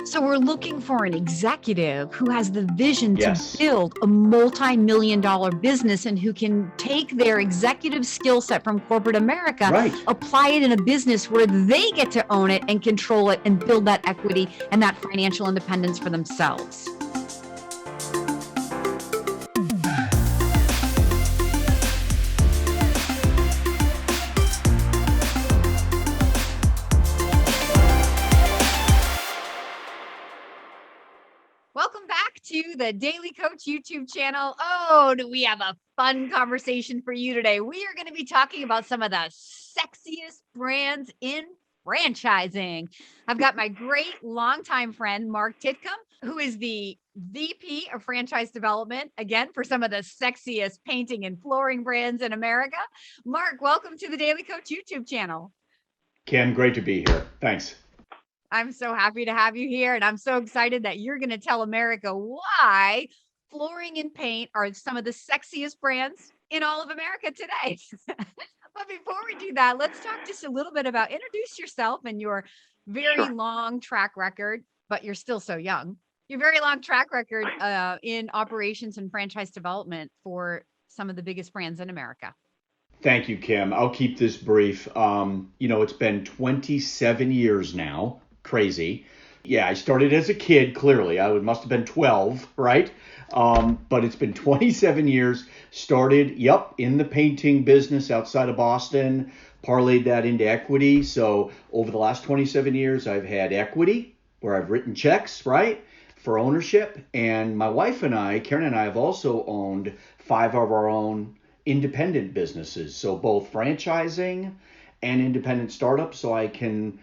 So we're looking for an executive who has the vision to Yes. build a multi-million-dollar business and who can take their executive skill set from corporate America, Right. apply it in a business where they get to own it and control it and build that equity and that financial independence for themselves. Welcome back to the Daly Coach YouTube channel. Oh, do we have a fun conversation for you today? We are going to be talking about some of the sexiest brands in franchising. I've got my great longtime friend, Mark Titcomb, who is the VP of franchise development, again, for some of the sexiest painting and flooring brands in America. Mark, welcome to the Daly Coach YouTube channel. Kim, great to be here. Thanks. I'm so happy to have you here. And I'm so excited that you're going to tell America why flooring and paint are some of the sexiest brands in all of America today. But before we do that, let's talk just a little bit about introduce yourself and your very long track record, but you're still so young. Your very long track record in operations and franchise development for some of the biggest brands in America. Thank you, Kim. I'll keep this brief. It's been 27 years now. Crazy. Yeah, I started as a kid, clearly. Must have been 12, right? But it's been 27 years. Started, in the painting business outside of Boston, parlayed that into equity. So over the last 27 years, I've had equity where I've written checks, right, for ownership. And my wife and I, Karen and I, have also owned 5 of our own independent businesses. So both franchising and independent startups. So I can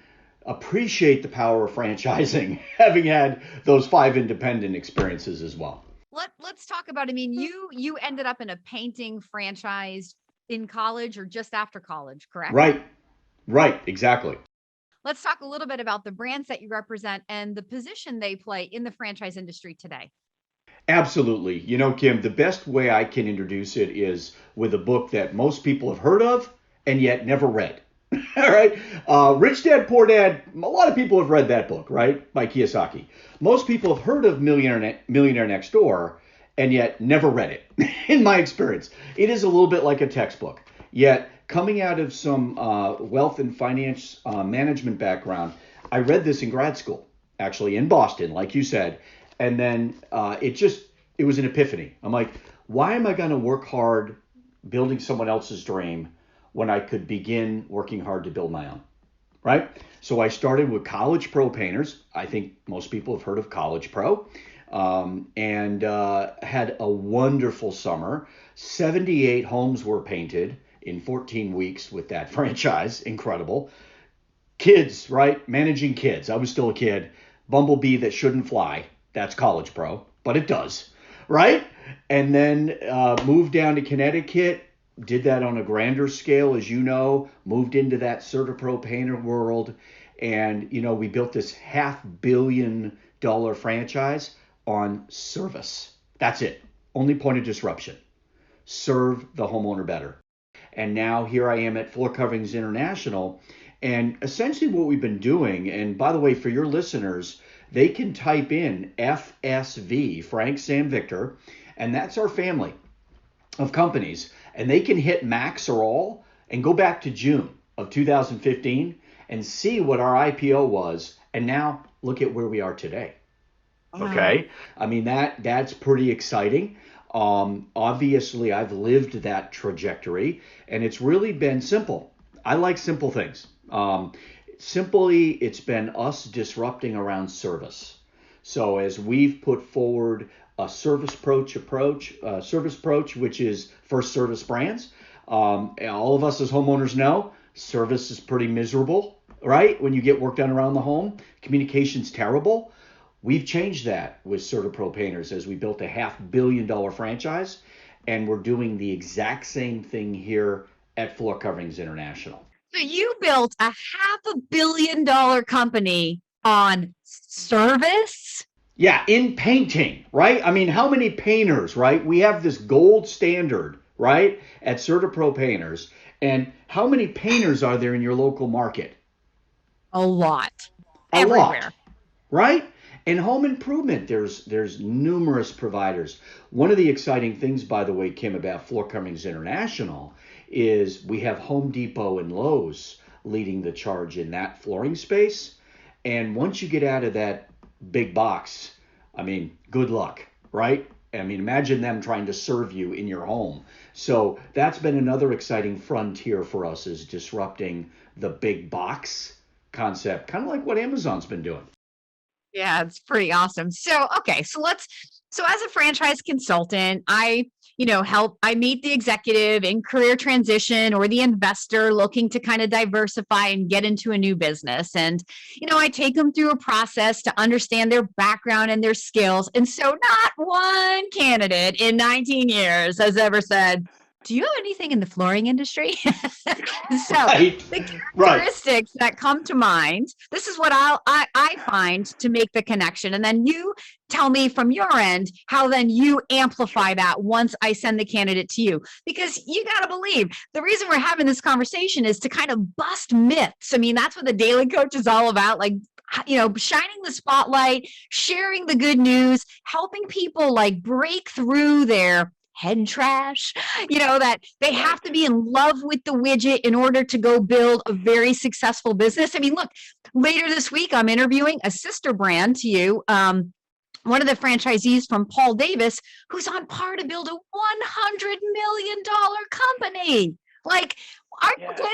appreciate the power of franchising, having had those 5 independent experiences as well. Let's talk about, you ended up in a painting franchise in college or just after college, correct? Right, exactly. Let's talk a little bit about the brands that you represent and the position they play in the franchise industry today. Absolutely. Kim, the best way I can introduce it is with a book that most people have heard of and yet never read. All right. Rich Dad, Poor Dad. A lot of people have read that book, right? By Kiyosaki. Most people have heard of Millionaire Next Door and yet never read it, in my experience. It is a little bit like a textbook. Yet, coming out of some wealth and finance management background, I read this in grad school, actually in Boston, like you said. And then it was an epiphany. I'm like, why am I going to work hard building someone else's dream when I could begin working hard to build my own, right? So I started with College Pro painters. I think most people have heard of College Pro, and had a wonderful summer. 78 homes were painted in 14 weeks with that franchise. Incredible. Kids, right? Managing kids. I was still a kid. Bumblebee that shouldn't fly. That's College Pro, but it does, right? And then moved down to Connecticut. Did that on a grander scale, as you know, moved into that CertaPro painter world. And, we built this $500 million franchise on service. That's it. Only point of disruption. Serve the homeowner better. And now here I am at Floor Coverings International. And essentially what we've been doing, and by the way, for your listeners, they can type in FSV, Frank Sam Victor, and that's our family of companies. And they can hit max or all and go back to June of 2015 and see what our IPO was. And now look at where we are today. Okay. That's pretty exciting. Obviously, I've lived that trajectory and it's really been simple. I like simple things. Simply, it's been us disrupting around service. So as we've put forward a service approach, which is first service brands. All of us as homeowners know service is pretty miserable, right? When you get work done around the home, communication's terrible. We've changed that with CertaPro Painters as we built a $500 million franchise, and we're doing the exact same thing here at Floor Coverings International. So you built a $500 million company on service? Yeah, in painting, right? How many painters, right? We have this gold standard, right, at CertaPro Painters. And how many painters are there in your local market? A lot. A Everywhere. lot, right? And home improvement, there's numerous providers. One of the exciting things, by the way, Kim, about Floor Coverings International is we have Home Depot and Lowe's leading the charge in that flooring space. And once you get out of that big box, I mean, good luck, right? I mean, imagine them trying to serve you in your home. So that's been another exciting frontier for us, is disrupting the big box concept, kind of like what Amazon's been doing. Yeah, it's pretty awesome. So, okay, so as a franchise consultant, I meet the executive in career transition or the investor looking to kind of diversify and get into a new business. And, I take them through a process to understand their background and their skills. And so not one candidate in 19 years has ever said, do you have anything in the flooring industry? So Right, the right. characteristics that come to mind, this is what I find to make the connection. And then you tell me from your end how then you amplify that once I send the candidate to you. Because you got to believe the reason we're having this conversation is to kind of bust myths. I mean, that's what the Daly Coach is all about. Like, shining the spotlight, sharing the good news, helping people like break through their head trash, that they have to be in love with the widget in order to go build a very successful business. I mean, look, later this week, I'm interviewing a sister brand to you. One of the franchisees from Paul Davis, who's on par to build a $100 million company. Like, are you kidding?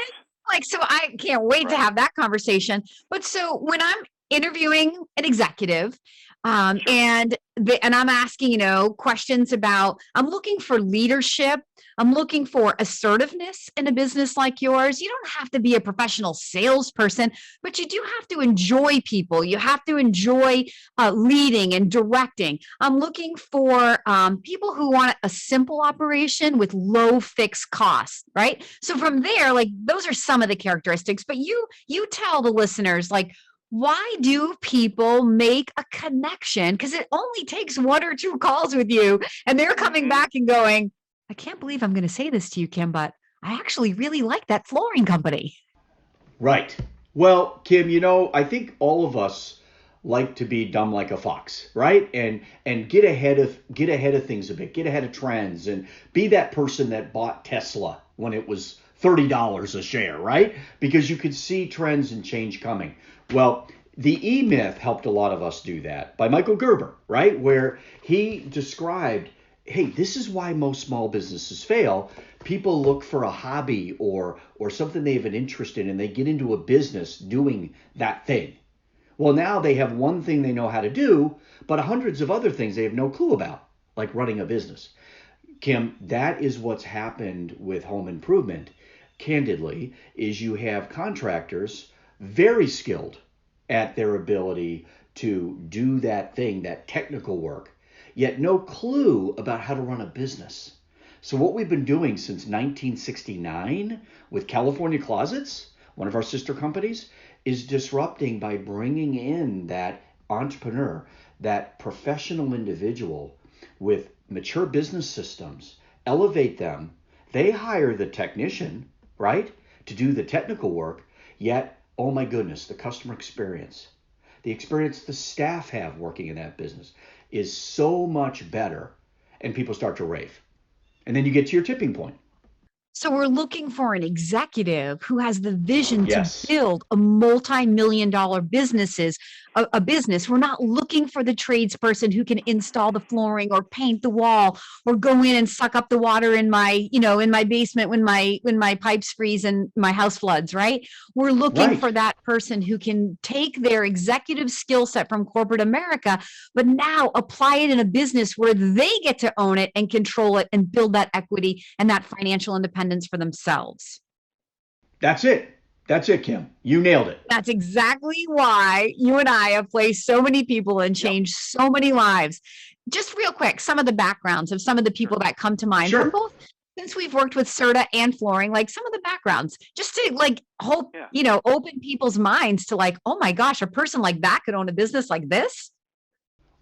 Like, so I can't wait to have that conversation. But so when I'm interviewing an executive, and I'm asking, questions about, I'm looking for leadership. I'm looking for assertiveness in a business like yours. You don't have to be a professional salesperson, but you do have to enjoy people. You have to enjoy leading and directing. I'm looking for people who want a simple operation with low fixed costs, right? So from there, like, those are some of the characteristics, but you tell the listeners, like, why do people make a connection? Because it only takes one or two calls with you, and they're coming back and going, I can't believe I'm going to say this to you, Kim, but I actually really like that flooring company. Right. Well, Kim, I think all of us like to be dumb like a fox, right? And get ahead of things a bit, get ahead of trends, and be that person that bought Tesla when it was $30 a share, right? Because you could see trends and change coming. Well, the E-Myth helped a lot of us do that by Michael Gerber, right? Where he described, hey, this is why most small businesses fail. People look for a hobby or something they have an interest in, and they get into a business doing that thing. Well, now they have one thing they know how to do, but hundreds of other things they have no clue about, like running a business. Kim, that is what's happened with home improvement, candidly, is you have contractors very skilled at their ability to do that thing, that technical work, yet no clue about how to run a business. So what we've been doing since 1969 with California Closets, one of our sister companies, is disrupting by bringing in that entrepreneur, that professional individual with mature business systems, elevate them. They hire the technician, right, to do the technical work, yet, oh my goodness, the customer experience, the experience the staff have working in that business is so much better, and people start to rave. And then you get to your tipping point. So we're looking for an executive who has the vision to Yes. build a multi-million-dollar a business. We're not looking for the tradesperson who can install the flooring or paint the wall or go in and suck up the water in my basement when my pipes freeze and my house floods, right? We're looking Right. for that person who can take their executive skill set from corporate America, but now apply it in a business where they get to own it and control it and build that equity and that financial independence for themselves. That's it. That's it, Kim. You nailed it. That's exactly why you and I have placed so many people and changed so many lives. Just real quick, some of the backgrounds of some of the people that come to mind from Sure. both, since we've worked with CERTA and flooring, like some of the backgrounds, just to like hope, open people's minds to like, oh my gosh, a person like that could own a business like this.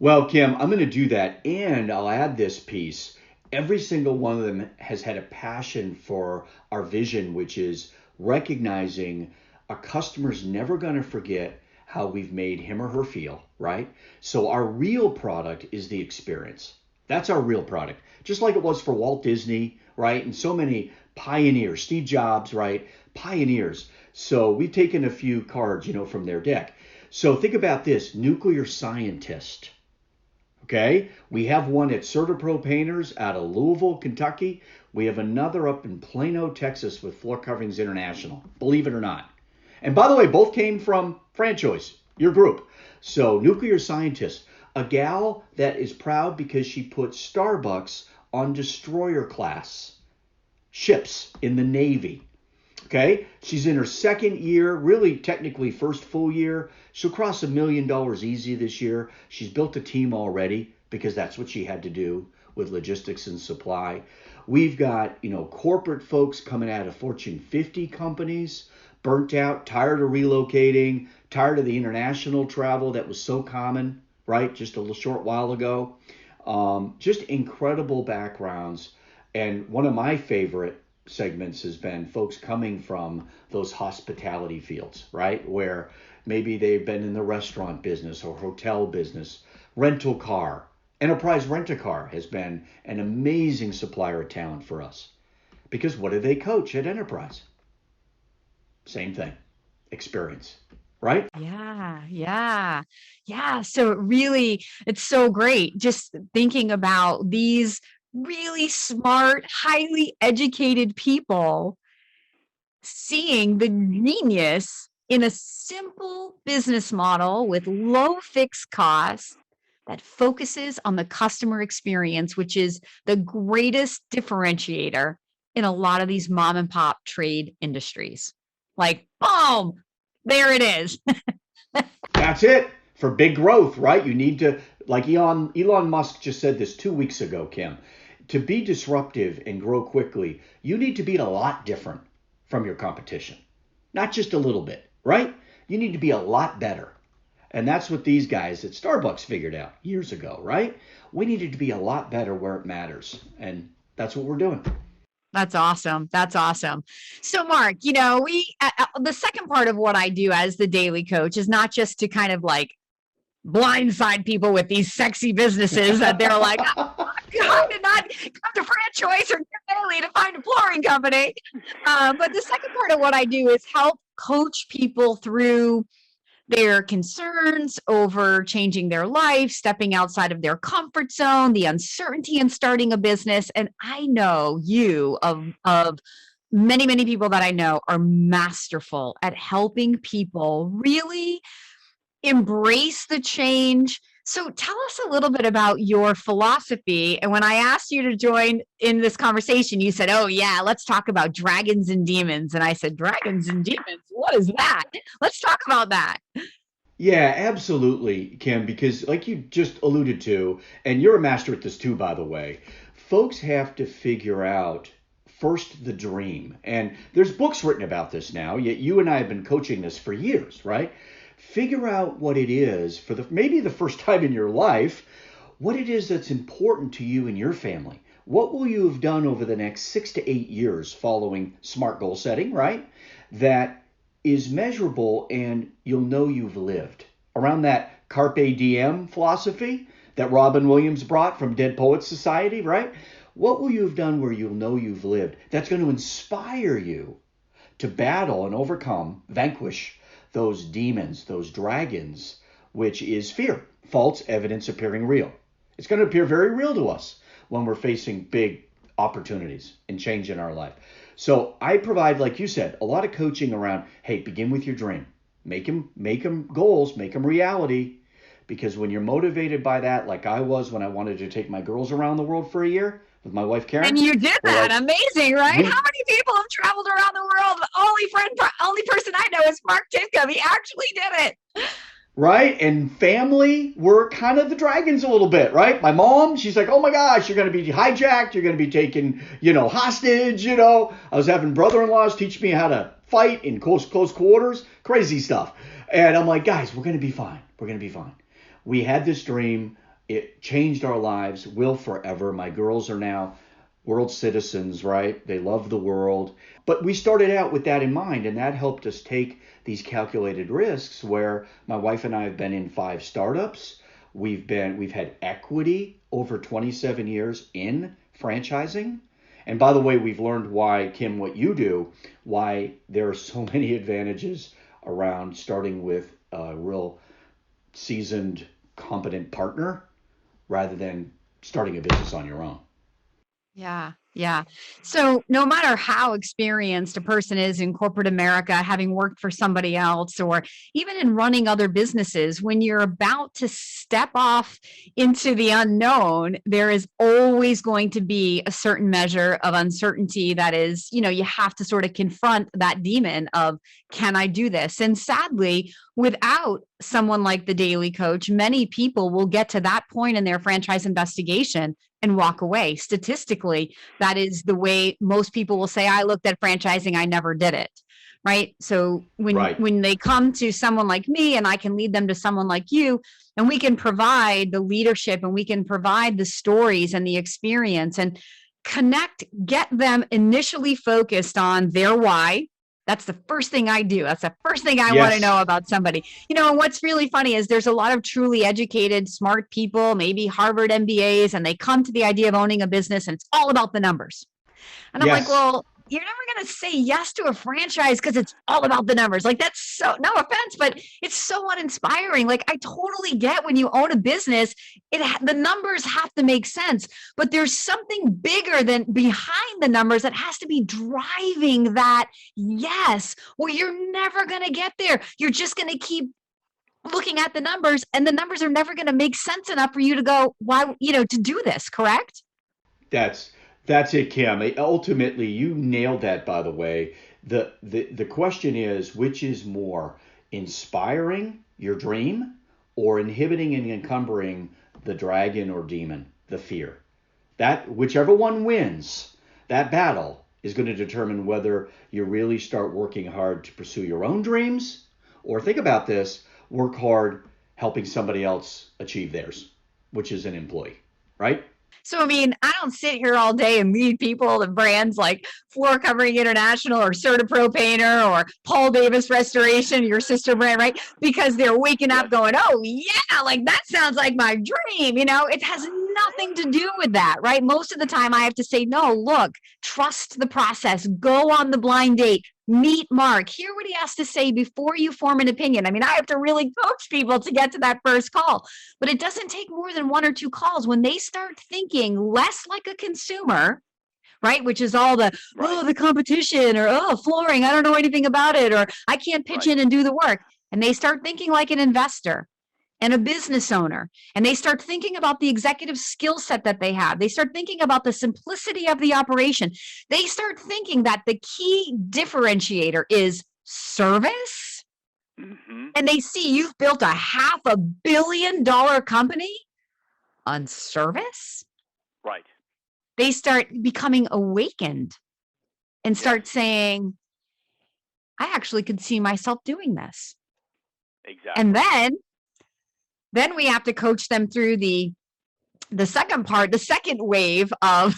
Well, Kim, I'm going to do that. And I'll add this piece. Every single one of them has had a passion for our vision, which is recognizing a customer's never going to forget how we've made him or her feel, right? So our real product is the experience. That's our real product. Just like it was for Walt Disney, right? And so many pioneers, Steve Jobs, right? Pioneers. So we've taken a few cards, from their deck. So think about this, nuclear scientist. Okay, we have one at CertaPro Painters out of Louisville, Kentucky. We have another up in Plano, Texas with Floor Coverings International, believe it or not. And by the way, both came from Franchise, your group. So nuclear scientist, a gal that is proud because she put Starbucks on destroyer class ships in the Navy. Okay, she's in her second year, really technically first full year. She'll cross $1 million easy this year. She's built a team already because that's what she had to do with logistics and supply. We've got, corporate folks coming out of Fortune 50 companies, burnt out, tired of relocating, tired of the international travel that was so common, right? Just a little short while ago. Just incredible backgrounds. And one of my favorite segments has been folks coming from those hospitality fields, right? Where maybe they've been in the restaurant business or hotel business, rental car. Enterprise Rent-A-Car has been an amazing supplier of talent for us. Because what do they coach at Enterprise? Same thing, experience, right? Yeah. So it's so great just thinking about these really smart, highly educated people seeing the genius in a simple business model with low fixed costs that focuses on the customer experience, which is the greatest differentiator in a lot of these mom and pop trade industries. Like, boom, there it is. That's it for big growth, right? You need to, like Elon Musk just said this 2 weeks ago, Kim, to be disruptive and grow quickly, you need to be a lot different from your competition. Not just a little bit, right? You need to be a lot better. And that's what these guys at Starbucks figured out years ago, right? We needed to be a lot better where it matters. And that's what we're doing. That's awesome. So Mark, the second part of what I do as the Daly Coach is not just to kind of like blindside people with these sexy businesses that they're like, oh, God, did not come to Franchise or Kim Daly to find a flooring company. But the second part of what I do is help coach people through their concerns over changing their life, stepping outside of their comfort zone, the uncertainty in starting a business. And I know you of many, many people that I know are masterful at helping people really embrace the change. So tell us a little bit about your philosophy. And when I asked you to join in this conversation, you said, oh yeah, let's talk about dragons and demons. And I said, dragons and demons, what is that? Let's talk about that. Yeah, absolutely, Kim, because like you just alluded to, and you're a master at this too, by the way, folks have to figure out first the dream. And there's books written about this now, yet you and I have been coaching this for years, right? Figure out what it is for maybe the first time in your life, what it is that's important to you and your family. What will you have done over the next 6 to 8 years following SMART goal setting, right? That is measurable and you'll know you've lived. Around that Carpe Diem philosophy that Robin Williams brought from Dead Poets Society, right? What will you have done where you'll know you've lived? That's going to inspire you to battle and overcome, vanquish those demons, those dragons, which is fear, false evidence appearing real. It's going to appear very real to us when we're facing big opportunities and change in our life. So I provide, like you said, a lot of coaching around, hey, begin with your dream. Make them goals, make them reality. Because when you're motivated by that, like I was when I wanted to take my girls around the world for a year with my wife, Karen. And you did that. Like, amazing, right? How many people have traveled around the world? The only person I know is Mark Titcomb. He actually did it. Right? And family were kind of the dragons a little bit, right? My mom, she's like, oh my gosh, you're going to be hijacked. You're going to be taken, hostage, I was having brother-in-laws teach me how to fight in close quarters, crazy stuff. And I'm like, guys, we're going to be fine. We're going to be fine. We had this dream. It changed our lives, will forever. My girls are now world citizens, right? They love the world. But we started out with that in mind, and that helped us take these calculated risks where my wife and I have been in 5 startups. We've had equity over 27 years in franchising. And by the way, we've learned why, Kim, what you do, why there are so many advantages around starting with a real seasoned, competent partner rather than starting a business on your own. Yeah. Yeah. So no matter how experienced a person is in corporate America, having worked for somebody else, or even in running other businesses, when you're about to step off into the unknown, there is always going to be a certain measure of uncertainty that is, you have to sort of confront that demon of, can I do this? And sadly, without someone like the Daly Coach, many people will get to that point in their franchise investigation and walk away. Statistically, that is the way most people will say, I looked at franchising, I never did it. Right. So when they come to someone like me, and I can lead them to someone like you, and we can provide the leadership, and we can provide the stories and the experience, and get them initially focused on their why. That's the first thing I do. That's the first thing I want to know about somebody. And what's really funny is there's a lot of truly educated, smart people, maybe Harvard MBAs, and they come to the idea of owning a business, and it's all about the numbers. And I'm like, well, you're never going to say yes to a franchise because it's all about the numbers. Like, that's so, no offense, but it's so uninspiring. Like, I totally get when you own a business, the numbers have to make sense, but there's something bigger than behind the numbers that has to be driving that yes, or you're never going to get there. You're just going to keep looking at the numbers, and the numbers are never going to make sense enough for you to go, why, to do this, correct? That's it, Kim. Ultimately, you nailed that, by the way. The question is, which is more inspiring your dream or inhibiting and encumbering the dragon or demon, the fear? That whichever one wins, that battle is going to determine whether you really start working hard to pursue your own dreams, or think about this, work hard helping somebody else achieve theirs, which is an employee, right? So, I don't sit here all day and lead people to brands like Floor Covering International or CertaPro Painter or Paul Davis Restoration, your sister brand, right? Because they're waking up going, oh, yeah, like that sounds like my dream. It has nothing to do with that, right? Most of the time I have to say, no, look, trust the process, go on the blind date, meet Mark, hear what he has to say before you form an opinion. I have to really coach people to get to that first call, but it doesn't take more than 1 or 2 calls. When they start thinking less like a consumer, right, which is all the, the competition, or, flooring, I don't know anything about it, or I can't pitch in and do the work. And they start thinking like an investor and a business owner, and they start thinking about the executive skill set that they have. They start thinking about the simplicity of the operation. They start thinking that the key differentiator is service. Mm-hmm. And they see you've built a $500 million company on service. Right. They start becoming awakened and start saying, I actually could see myself doing this. Exactly. And then we have to coach them through the second part, the second wave of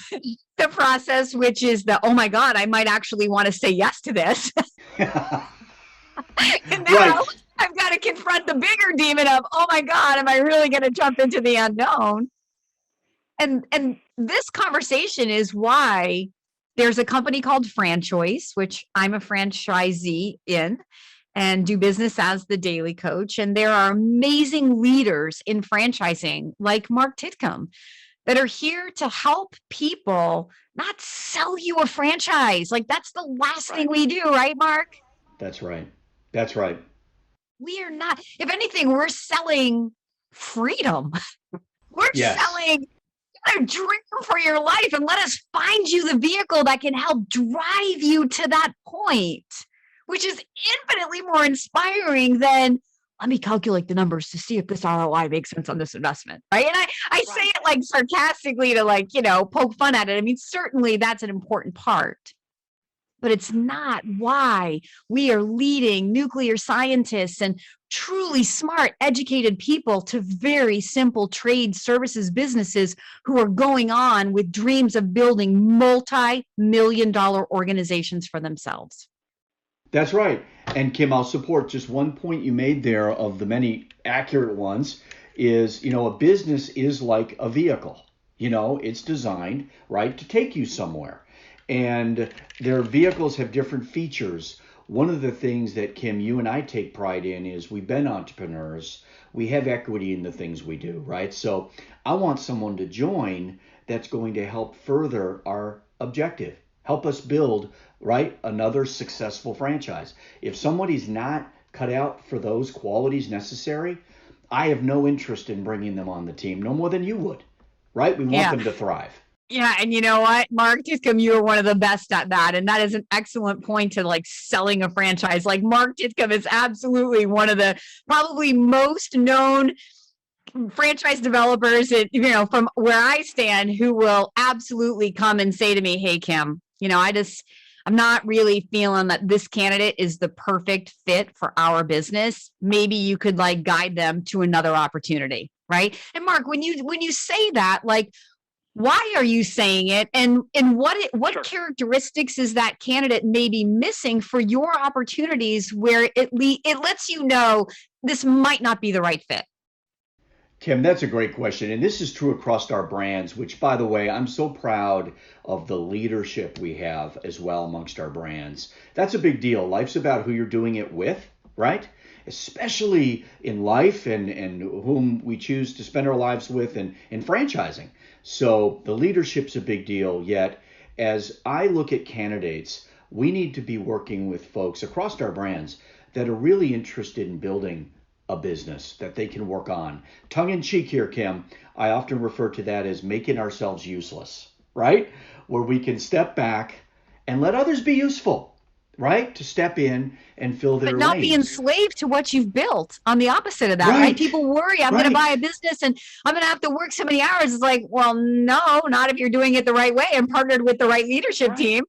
the process, which is the, oh my God, I might actually want to say yes to this. And now I've got to confront the bigger demon of, oh my God, am I really going to jump into the unknown? And this conversation is why there's a company called Franchoice, which I'm a franchisee in, and do business as the Daly Coach. And there are amazing leaders in franchising like Mark Titcomb that are here to help people, not sell you a franchise. Like, that's the last thing we do, right, Mark? That's right. That's right. We are not. If anything, we're selling freedom. We're selling a dream for your life, and let us find you the vehicle that can help drive you to that point, which is infinitely more inspiring than, let me calculate the numbers to see if this ROI makes sense on this investment, right? And I say it like sarcastically to poke fun at it. Certainly that's an important part, but it's not why we are leading nuclear scientists and truly smart, educated people to very simple trade services businesses who are going on with dreams of building multi-million-dollar organizations for themselves. That's right. And Kim, I'll support just one point you made there of the many accurate ones is, a business is like a vehicle. It's designed, right, to take you somewhere. And their vehicles have different features. One of the things that, Kim, you and I take pride in is we've been entrepreneurs. We have equity in the things we do, right? So I want someone to join that's going to help further our objective, help us build, right, another successful franchise. If somebody's not cut out for those qualities necessary, I have no interest in bringing them on the team, no more than you would, right? We want them to thrive. Yeah. And you know what, Mark Titcomb, you are one of the best at that. And that is an excellent point to like selling a franchise. Like Mark Titcomb is absolutely one of the probably most known franchise developers, from where I stand, who will absolutely come and say to me, hey, Kim, I'm not really feeling that this candidate is the perfect fit for our business. Maybe you could like guide them to another opportunity. Right. And Mark, when you say that, like, why are you saying it? And what characteristics is that candidate maybe missing for your opportunities where it lets you know this might not be the right fit? Kim, that's a great question. And this is true across our brands, which, by the way, I'm so proud of the leadership we have as well amongst our brands. That's a big deal. Life's about who you're doing it with, right? Especially in life and whom we choose to spend our lives with and in franchising. So the leadership's a big deal. Yet, as I look at candidates, we need to be working with folks across our brands that are really interested in building a business that they can work on. Tongue in cheek here, Kim, I often refer to that as making ourselves useless, right? Where we can step back and let others be useful, right? To step in and fill their lanes. But not be enslaved to what you've built. On the opposite of that, right? People worry, I'm going to buy a business and I'm going to have to work so many hours. It's like, well, no, not if you're doing it the right way and partnered with the right leadership team.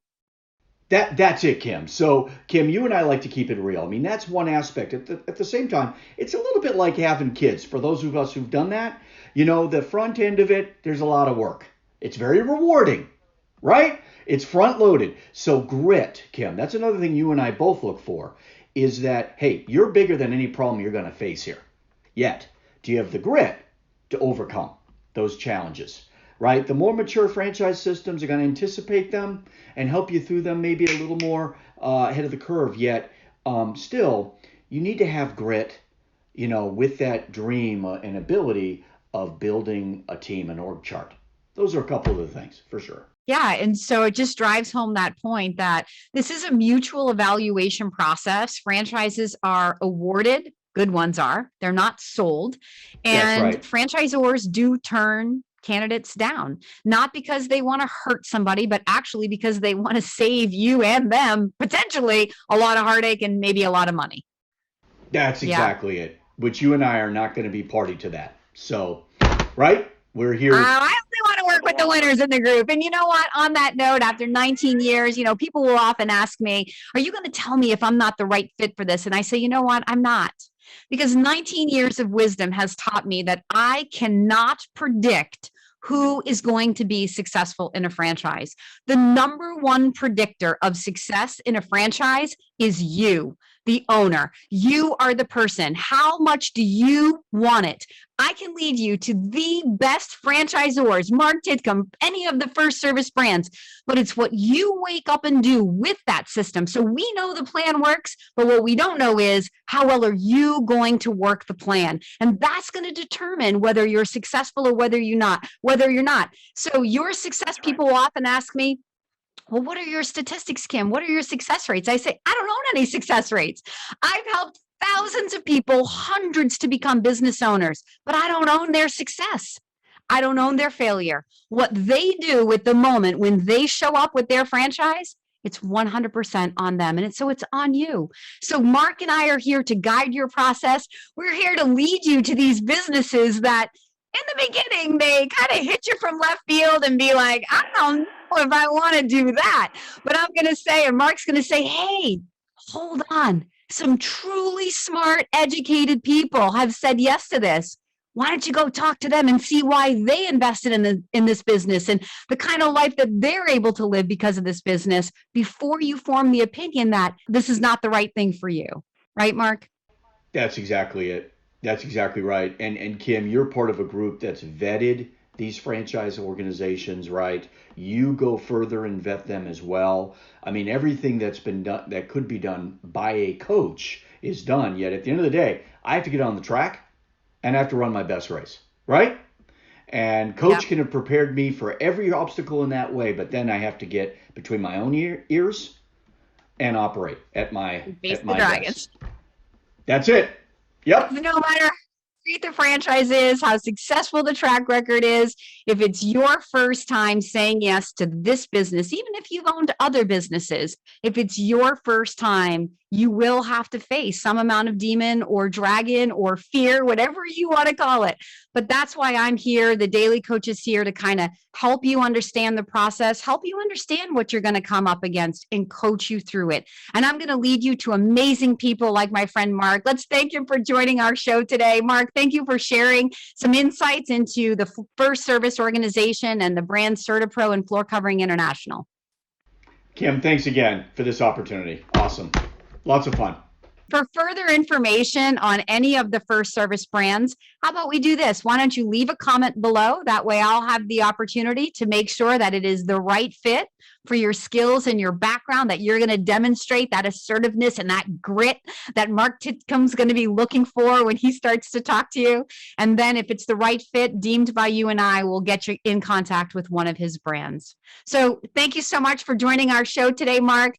That's it, Kim. So, Kim, you and I like to keep it real. I mean, that's one aspect. At the same time, it's a little bit like having kids. For those of us who've done that, the front end of it, there's a lot of work. It's very rewarding, right? It's front loaded. So grit, Kim, that's another thing you and I both look for, is that, hey, you're bigger than any problem you're going to face here. Yet, do you have the grit to overcome those challenges? Right? The more mature franchise systems are going to anticipate them and help you through them maybe a little more ahead of the curve. Yet, still, you need to have grit, with that dream and ability of building a team, an org chart. Those are a couple of the things for sure. Yeah. And so it just drives home that point that this is a mutual evaluation process. Franchises are awarded. Good ones are. They're not sold. And franchisors do turn candidates down, not because they want to hurt somebody, but actually because they want to save you and them potentially a lot of heartache and maybe a lot of money. That's exactly it. Which you and I are not going to be party to that. So, right? We're here. I only want to work with the winners in the group. And you know what? On that note, after 19 years, people will often ask me, are you going to tell me if I'm not the right fit for this? And I say, you know what? I'm not. Because 19 years of wisdom has taught me that I cannot predict who is going to be successful in a franchise. The number one predictor of success in a franchise is you, the owner. You are the person. How much do you want it? I can lead you to the best franchisors, Mark Titcomb, any of the first service brands, but it's what you wake up and do with that system. So we know the plan works, but what we don't know is how well are you going to work the plan? And that's going to determine whether you're successful or whether you're not. So your success, people will often ask me, well, what are your statistics, Kim? What are your success rates? I say, I don't own any success rates. I've helped thousands of people, hundreds to become business owners, but I don't own their success. I don't own their failure. What they do with the moment when they show up with their franchise, it's 100% on them. And so it's on you. So Mark and I are here to guide your process. We're here to lead you to these businesses that in the beginning, they kind of hit you from left field and be like, I don't know if I want to do that. But I'm going to say, and Mark's going to say, hey, hold on. some truly smart, educated people have said yes to this. Why don't you go talk to them and see why they invested in this business and the kind of life that they're able to live because of this business before you form the opinion that this is not the right thing for you. Right, Mark? That's exactly it. That's exactly right. And Kim, you're part of a group that's vetted these franchise organizations, right? You go further and vet them as well. I mean, everything that's been done that could be done by a coach is done. Yet at the end of the day, I have to get on the track and I have to run my best race, right? And coach can have prepared me for every obstacle in that way, but then I have to get between my own ears and operate at my best. That's it. Yep. No matter how great the franchise is, how successful the track record is, if it's your first time saying yes to this business, even if you've owned other businesses, if it's your first time, you will have to face some amount of demon or dragon or fear, whatever you want to call it. But that's why I'm here. The Daly Coach is here to kind of help you understand the process, help you understand what you're going to come up against and coach you through it. And I'm going to lead you to amazing people like my friend Mark. Let's thank him for joining our show today. Mark, thank you for sharing some insights into the First Service organization and the brand CertaPro and Floor Covering International. Kim, thanks again for this opportunity. Awesome. Lots of fun. For further information on any of the First Service brands, how about we do this? Why don't you leave a comment below? That way I'll have the opportunity to make sure that it is the right fit for your skills and your background, that you're going to demonstrate that assertiveness and that grit that Mark Titcomb's going to be looking for when he starts to talk to you. And then if it's the right fit deemed by you and I, we'll get you in contact with one of his brands. So thank you so much for joining our show today, Mark.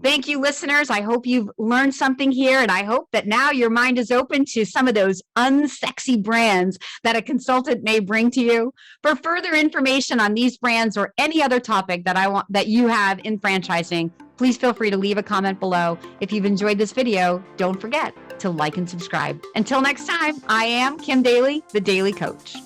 Thank you, listeners. I hope you've learned something here, and I hope that now your mind is open to some of those unsexy brands that a consultant may bring to you. For further information on these brands or any other topic that you have in franchising, please feel free to leave a comment below. If you've enjoyed this video, don't forget to like and subscribe. Until next time, I am Kim Daly, the Daly Coach.